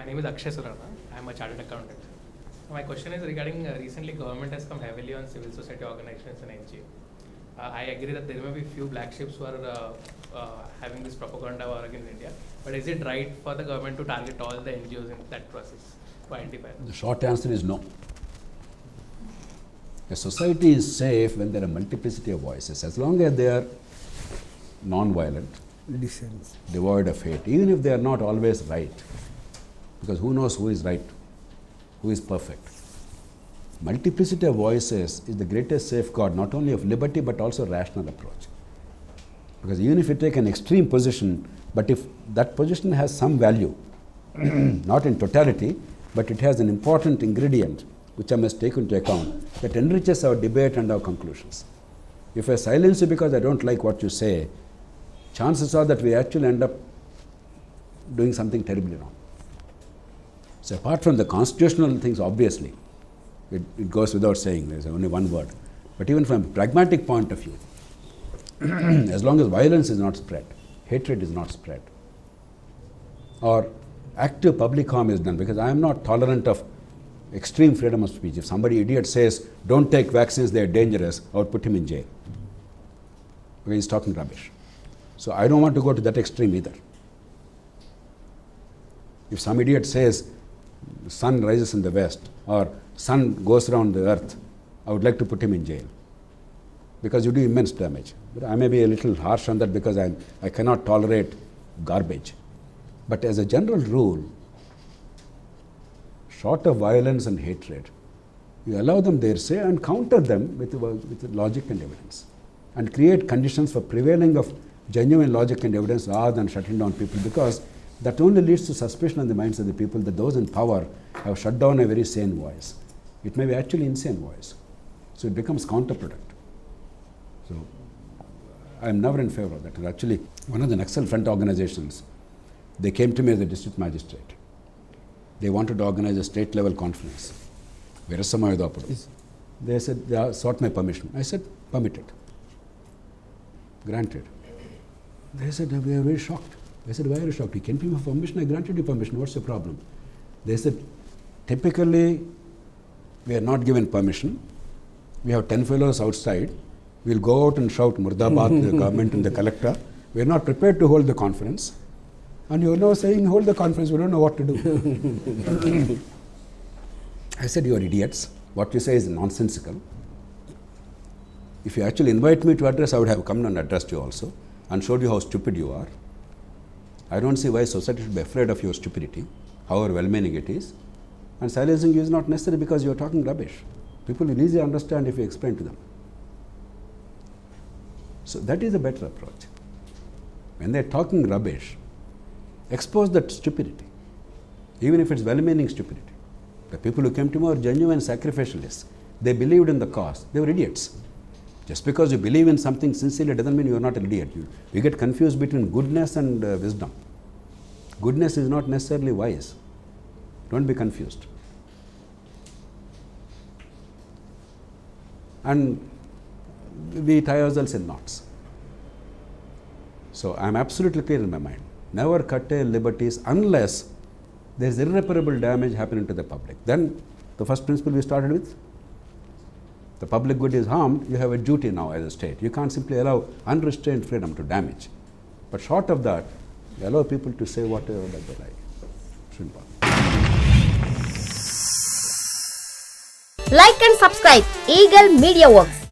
name is Akshay Surana. I am a chartered accountant. My question is regarding recently government has come heavily on civil society organizations and NGO. I agree that there may be few black sheeps who are having this propaganda war against India. But is it right for the government to target all the NGOs in that process to identify them? The short answer is no. A society is safe when there are multiplicity of voices, as long as they are non-violent, devoid of hate, even if they are not always right, because who knows who is right, who is perfect. Multiplicity of voices is the greatest safeguard not only of liberty but also rational approach. Because even if you take an extreme position, but if that position has some value, not in totality, but it has an important ingredient which I must take into account, that enriches our debate and our conclusions. If I silence you because I don't like what you say, chances are that we actually end up doing something terribly wrong. So apart from the constitutional things, obviously, it goes without saying, there's only one word. But even from a pragmatic point of view, as long as violence is not spread, hatred is not spread, or active public harm is done, because I am not tolerant of extreme freedom of speech. If somebody idiot says, don't take vaccines, they are dangerous, I would put him in jail. Because he's talking rubbish. So I don't want to go to that extreme either. If some idiot says, the sun rises in the west, or sun goes around the earth, I would like to put him in jail. Because you do immense damage. But I may be a little harsh on that because I cannot tolerate garbage. But as a general rule, short of violence and hatred, you allow them their say and counter them with logic and evidence, and create conditions for prevailing of genuine logic and evidence rather than shutting down people, because that only leads to suspicion in the minds of the people that those in power have shut down a very sane voice. It may be actually insane voice. So it becomes counterproductive. So I am never in favor of that. Actually, one of the Naxal Front organizations, they came to me as a district magistrate. They wanted to organize a state level conference. They said, they sought my permission. I said, permitted. Granted. They said, we are very shocked. I said, why are you shocked? You came to me for permission, I granted you permission. What's the problem? They said, typically, we are not given permission. We have 10 fellows outside. We'll go out and shout Murdabad to the government and the collector. We are not prepared to hold the conference. And you are now saying, hold the conference, we don't know what to do. I said, you are idiots. What you say is nonsensical. If you actually invite me to address, I would have come and addressed you also and showed you how stupid you are. I don't see why society should be afraid of your stupidity, however well-meaning it is. And silencing you is not necessary because you are talking rubbish. People will easily understand if you explain to them. So that is a better approach. When they are talking rubbish, expose that stupidity, even if it's well-meaning stupidity. The people who came to me were genuine sacrificialists. They believed in the cause. They were idiots. Just because you believe in something sincerely doesn't mean you are not an idiot. You get confused between goodness and wisdom. Goodness is not necessarily wise. Don't be confused. And we tie ourselves in knots. So I am absolutely clear in my mind. Never curtail liberties unless there is irreparable damage happening to the public. Then the first principle we started with, the public good is harmed, you have a duty now as a state. You can't simply allow unrestrained freedom to damage. But short of that, you allow people to say whatever that they like. Shouldn't bother. Like and subscribe Eagle Media Works.